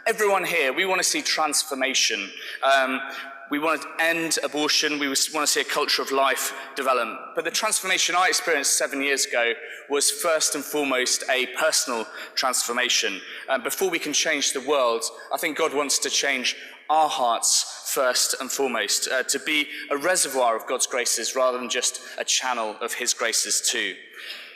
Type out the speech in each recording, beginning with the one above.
Everyone here, we want to see transformation. We want to end abortion. We want to see a culture of life develop. But the transformation I experienced 7 years ago was first and foremost a personal transformation. Before we can change the world, I think God wants to change our hearts first and foremost, to be a reservoir of God's graces rather than just a channel of his graces too.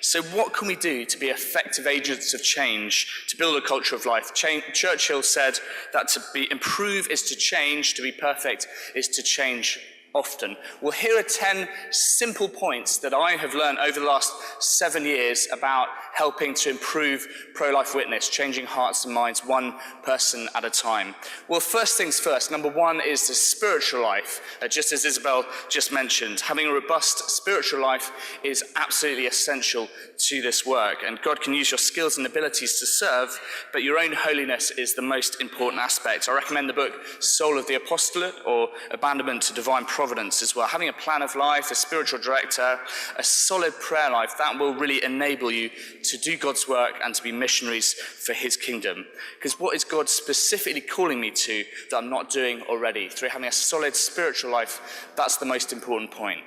So what can we do to be effective agents of change, to build a culture of life? Churchill said that improve is to change, to be perfect is to change often. Well, here are 10 simple points that I have learned over the last 7 years about helping to improve pro-life witness, changing hearts and minds one person at a time. Well, first things first, number one is the spiritual life. Just as Isabel just mentioned, having a robust spiritual life is absolutely essential to this work. And God can use your skills and abilities to serve, but your own holiness is the most important aspect. I recommend the book Soul of the Apostolate, or Abandonment to Divine Providence as well. Having a plan of life, a spiritual director, a solid prayer life, that will really enable you to do God's work and to be missionaries for his kingdom. Because what is God specifically calling me to that I'm not doing already? Through having a solid spiritual life, that's the most important point.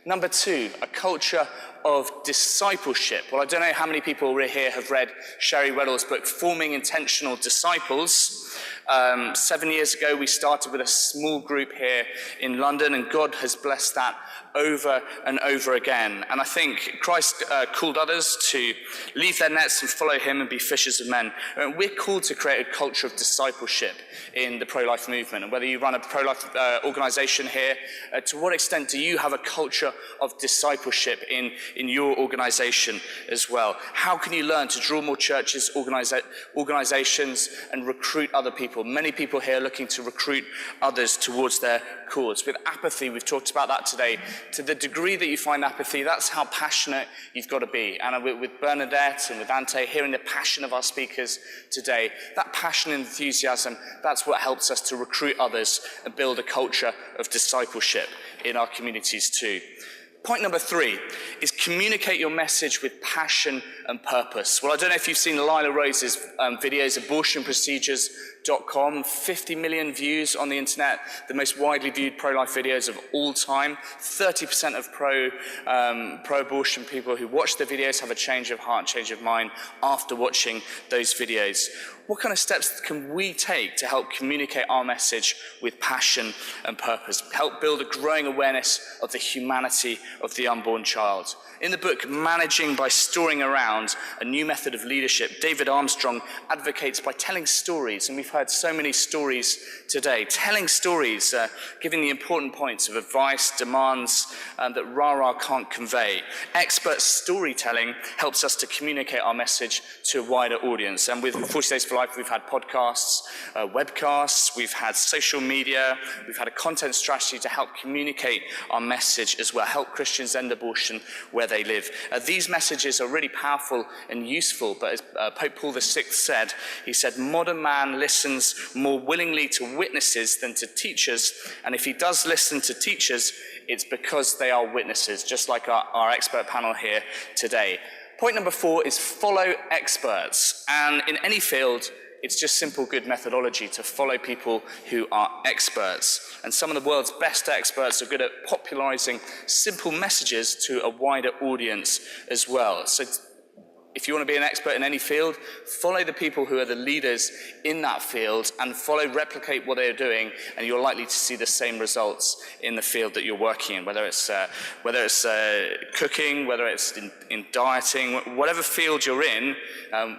Number two, a culture of discipleship. Well, I don't know how many people here have read Sherry Weddell's book, Forming Intentional Disciples. 7 years ago, we started with a small group here in London, and God has blessed that over and over again. And I think Christ called others to leave their nets and follow him and be fishers of men. And we're called to create a culture of discipleship in the pro-life movement. And whether you run a pro-life organization here, to what extent do you have a culture of discipleship in your organization as well? How can you learn to draw more churches, organizations, and recruit other people? Many people here are looking to recruit others towards their cause. With apathy, we've talked about that today. To the degree that you find apathy, that's how passionate you've got to be. And with Bernadette and with Ante, hearing the passion of our speakers today, that passion and enthusiasm, that's what helps us to recruit others and build a culture of discipleship in our communities too. Point number three is communicate your message with passion and purpose. Well, I don't know if you've seen Lila Rose's videos, abortionprocedures.com, 50 million views on the internet, the most widely viewed pro-life videos of all time. 30% of pro-abortion people who watch the videos have a change of heart, change of mind after watching those videos. What kind of steps can we take to help communicate our message with passion and purpose? Help build a growing awareness of the humanity of the unborn child. In the book, Managing by Storing Around, a new method of leadership, David Armstrong advocates by telling stories, and we've heard so many stories today. Telling stories, giving the important points of advice, demands that rah-rah can't convey. Expert storytelling helps us to communicate our message to a wider audience. And with 40 Days for Life, we've had podcasts, webcasts, we've had social media, we've had a content strategy to help communicate our message as well, help Christians end abortion where they live. These messages are really powerful and useful, but as Pope Paul VI said, he said, modern man listens more willingly to witnesses than to teachers, and if he does listen to teachers, it's because they are witnesses, just like our expert panel here today. Point number four is follow experts, and in any field, it's just simple good methodology to follow people who are experts. And some of the world's best experts are good at popularizing simple messages to a wider audience as well. So if you want to be an expert in any field, follow the people who are the leaders in that field and replicate what they're doing, and you're likely to see the same results in the field that you're working in, whether it's cooking, whether it's in dieting, whatever field you're in.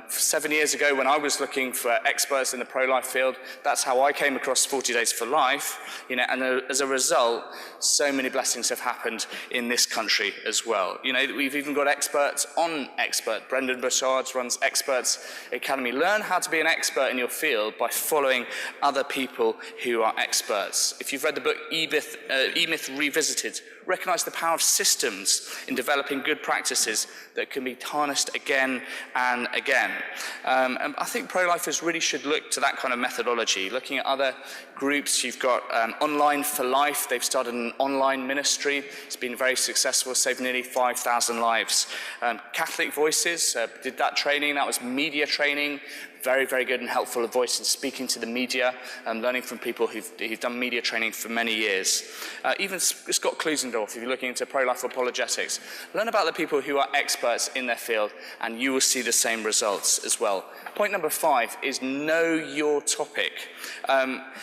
7 years ago, when I was looking for experts in the pro-life field, that's how I came across 40 Days for Life, and as a result, so many blessings have happened in this country as well. We've even got experts on expert. Brendan Burchard runs Experts Academy. Learn how to be an expert in your field by following other people who are experts. If you've read the book E-Myth Revisited, recognize the power of systems in developing good practices that can be harnessed again and again. And I think pro-lifers really should look to that kind of methodology. Looking at other groups, you've got Online for Life. They've started an online ministry. It's been very successful, saved nearly 5,000 lives. Catholic Voices did that training. That was media training. Very, very good and helpful advice in speaking to the media and learning from people who've done media training for many years. Even Scott Klusendorf, if you're looking into pro-life apologetics, learn about the people who are experts in their field and you will see the same results as well. Point number 5 is know your topic.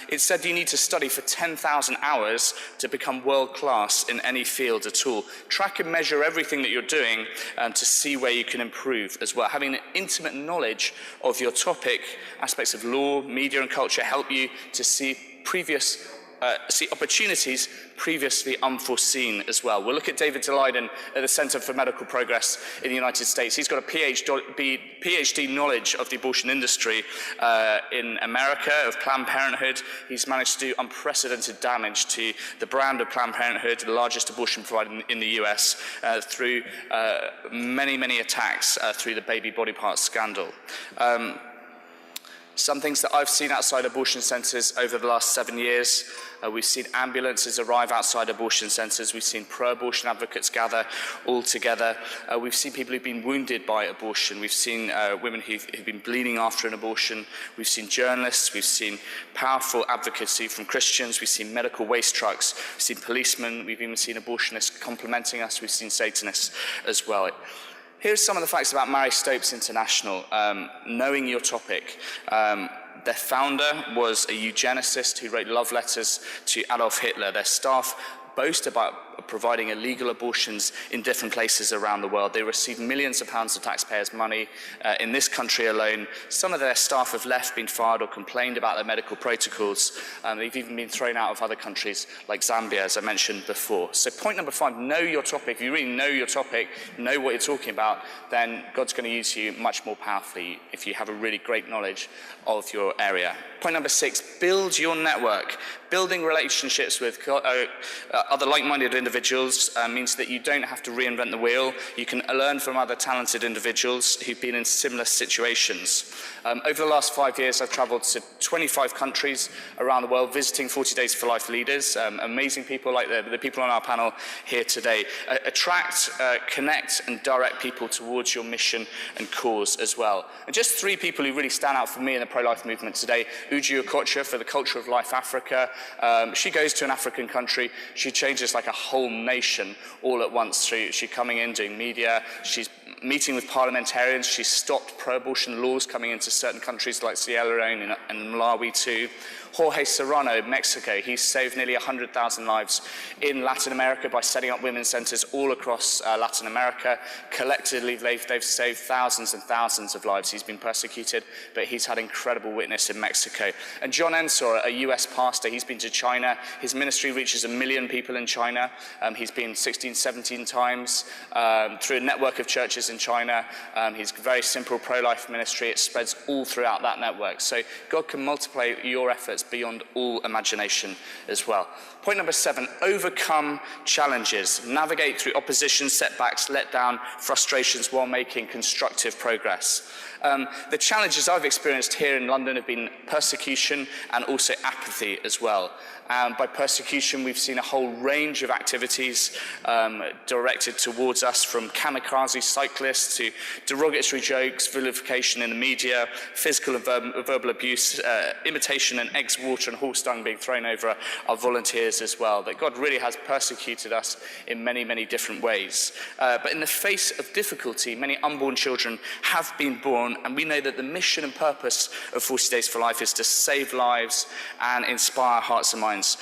It said you need to study for 10,000 hours to become world-class in any field at all. Track and measure everything that you're doing to see where you can improve as well. Having an intimate knowledge of your topic, aspects of law, media and culture help you to see opportunities previously unforeseen as well. We'll look at David Daleiden at the Centre for Medical Progress in the United States. He's got a PhD knowledge of the abortion industry in America, of Planned Parenthood. He's managed to do unprecedented damage to the brand of Planned Parenthood, the largest abortion provider in the US, through many, many attacks through the baby body parts scandal. Some things that I've seen outside abortion centres over the last 7 years, we've seen ambulances arrive outside abortion centres, we've seen pro-abortion advocates gather all together, we've seen people who've been wounded by abortion, we've seen women who've been bleeding after an abortion, we've seen journalists, we've seen powerful advocacy from Christians, we've seen medical waste trucks, we've seen policemen, we've even seen abortionists complimenting us, we've seen Satanists as well. Here's some of the facts about Marie Stopes International, knowing your topic. Their founder was a eugenicist who wrote love letters to Adolf Hitler. Their staff boast about providing illegal abortions in different places around the world. They receive millions of pounds of taxpayers' money in this country alone. Some of their staff have left, been fired, or complained about their medical protocols. They've even been thrown out of other countries like Zambia, as I mentioned before. So point number 5, know your topic. If you really know your topic, know what you're talking about, then God's going to use you much more powerfully if you have a really great knowledge of your area. Point number 6, build your network. Building relationships with other like-minded individuals means that you don't have to reinvent the wheel. You can learn from other talented individuals who've been in similar situations. Over the last 5 years, I've traveled to 25 countries around the world, visiting 40 Days for Life leaders, amazing people like the people on our panel here today. Attract, connect, and direct people towards your mission and cause as well. And just 3 people who really stand out for me in the pro-life movement today. Uju Okocha for the Culture of Life Africa. She goes to an African country, she changes like a whole nation all at once through she coming in, doing media, she's meeting with parliamentarians, she's stopped pro-abortion laws coming into certain countries like Sierra Leone and Malawi too. Jorge Serrano, Mexico, he's saved nearly 100,000 lives in Latin America by setting up women's centers all across Latin America. Collectively, they've saved thousands and thousands of lives. He's been persecuted, but he's had incredible witness in Mexico. And John Ensor, a US pastor, he's been to China. His ministry reaches 1 million people in China. He's been 16, 17 times through a network of churches in China. His very simple pro-life ministry, it spreads all throughout that network. So God can multiply your efforts beyond all imagination as well. Point number 7, overcome challenges. Navigate through opposition, setbacks, letdown, frustrations while making constructive progress. The challenges I've experienced here in London have been persecution and also apathy as well. By persecution, we've seen a whole range of activities directed towards us, from kamikaze cyclists to derogatory jokes, vilification in the media, physical and verbal abuse, imitation and eggs, water and horse dung being thrown over our volunteers as well. That God really has persecuted us in many, many different ways. But in the face of difficulty, many unborn children have been born, and we know that the mission and purpose of 40 Days for Life is to save lives and inspire hearts and minds.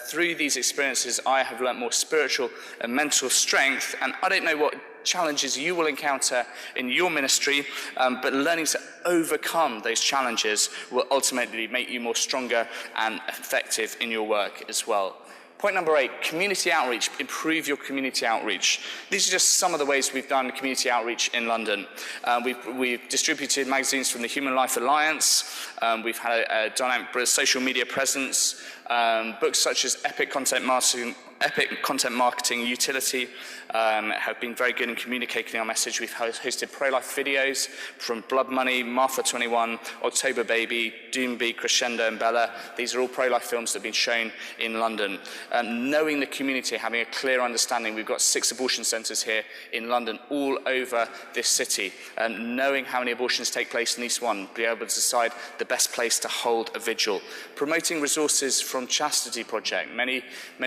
Through these experiences, I have learnt more spiritual and mental strength, and I don't know what challenges you will encounter in your ministry, but learning to overcome those challenges will ultimately make you more stronger and effective in your work as well. Point number 8, community outreach. Improve your community outreach. These are just some of the ways we've done community outreach in London. We've distributed magazines from the Human Life Alliance. We've had a dynamic social media presence. Books such as Epic Content Marketing Utility have been very good in communicating our message. We've hosted pro-life videos from Blood Money, Martha 21, October Baby, Doomby, Crescendo and Bella. These are all pro-life films that have been shown in London. Knowing the community, having a clear understanding, we've got 6 abortion centres here in London, all over this city. Knowing how many abortions take place in each one, be able to decide the best place to hold a vigil. Promoting resources from Chastity Project. Many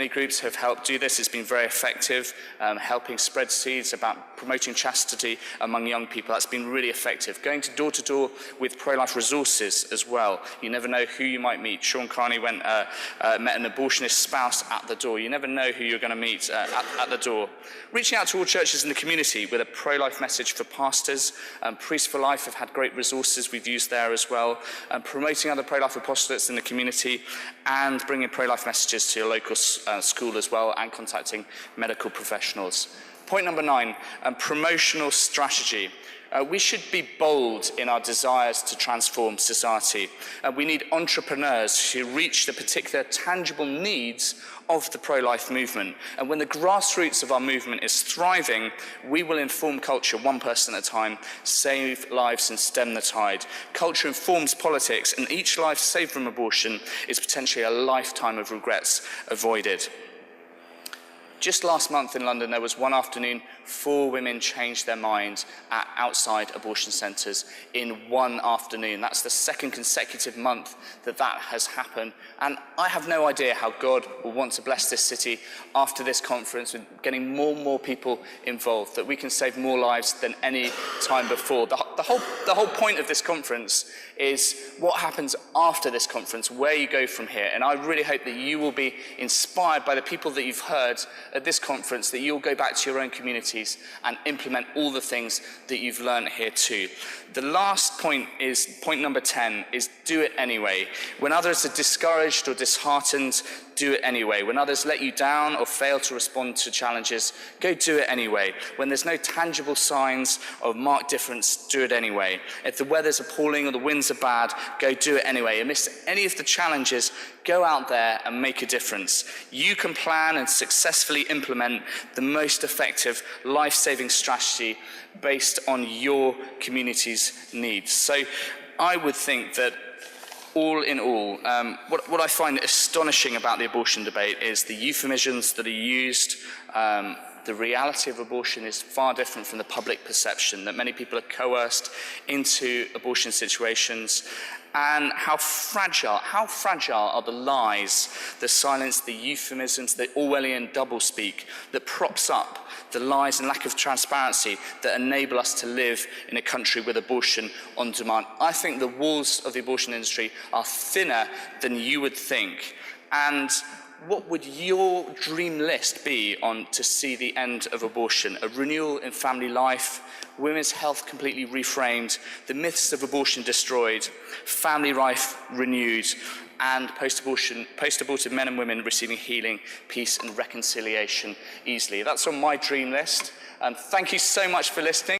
groups have helped do this. It's been very effective, helping spread seeds about promoting chastity among young people. That's been really effective. Going to door with pro-life resources as well. You never know who you might meet. Sean Carney met an abortionist spouse at the door. You never know who you're going to meet at the door. Reaching out to all churches in the community with a pro-life message for pastors. Priests for Life have had great resources we've used there as well. Promoting other pro-life apostolates in the community and bringing pro-life messages to your local school as well, and contacting medical professionals. Point number 9, promotional strategy. We should be bold in our desires to transform society. We need entrepreneurs who reach the particular tangible needs of the pro-life movement. And when the grassroots of our movement is thriving, we will inform culture one person at a time, save lives and stem the tide. Culture informs politics, and each life saved from abortion is potentially a lifetime of regrets avoided. Just last month in London, there was one afternoon, 4 women changed their minds at outside abortion centres in one afternoon. That's the second consecutive month that has happened. And I have no idea how God will want to bless this city after this conference with getting more and more people involved, that we can save more lives than any time before. The whole point of this conference is what happens after this conference, where you go from here. And I really hope that you will be inspired by the people that you've heard at this conference, that you'll go back to your own communities and implement all the things that you've learned here too. The last point is, point number 10, is do it anyway. When others are discouraged or disheartened, do it anyway. When others let you down or fail to respond to challenges, go do it anyway. When there's no tangible signs of marked difference, do it anyway. If the weather's appalling or the winds are bad, go do it anyway. Amidst any of the challenges, go out there and make a difference. You can plan and successfully implement the most effective life-saving strategy based on your community's needs. So I would think that all in all, what I find astonishing about the abortion debate is the euphemisms that are used. The reality of abortion is far different from the public perception, that many people are coerced into abortion situations, and how fragile are the lies, the silence, the euphemisms, the Orwellian doublespeak that props up the lies and lack of transparency that enable us to live in a country with abortion on demand. I think the walls of the abortion industry are thinner than you would think. And what would your dream list be on to see the end of abortion? A renewal in family life, women's health completely reframed, the myths of abortion destroyed, family life renewed, and post-abortive men and women receiving healing, peace and reconciliation easily. That's on my dream list. Thank you so much for listening.